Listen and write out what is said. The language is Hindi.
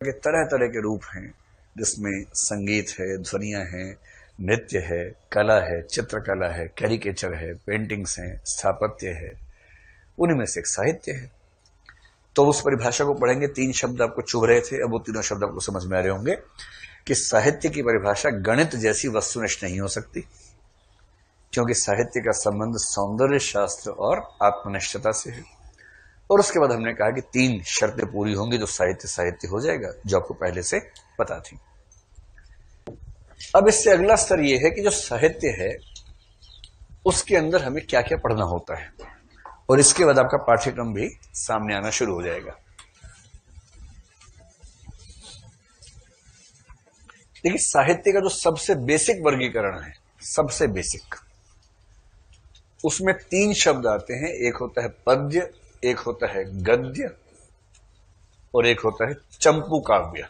के तरह तरह के रूप हैं, जिसमें संगीत है, ध्वनियां हैं, नृत्य है, कला है, चित्रकला है, कैरिकेचर है, पेंटिंग्स हैं, स्थापत्य है, उन्हीं में से एक साहित्य है। तो उस परिभाषा को पढ़ेंगे। 3 शब्द आपको चुभ रहे थे, अब वो तीनों शब्द आपको समझ में आ रहे होंगे कि साहित्य की परिभाषा गणित जैसी वस्तुनिष्ठ नहीं हो सकती, क्योंकि साहित्य का संबंध सौंदर्य शास्त्र और आत्मनिष्ठता से है। और उसके बाद हमने कहा कि 3 शर्तें पूरी होंगी तो साहित्य साहित्य हो जाएगा, जो आपको पहले से पता थी। अब इससे अगला स्तर यह है कि जो साहित्य है उसके अंदर हमें क्या क्या पढ़ना होता है, और इसके बाद आपका पाठ्यक्रम भी सामने आना शुरू हो जाएगा। देखिए, साहित्य का जो सबसे बेसिक वर्गीकरण है, सबसे बेसिक, उसमें 3 शब्द आते हैं। एक होता है पद्य, एक होता है गद्य, और एक होता है चंपू काव्य।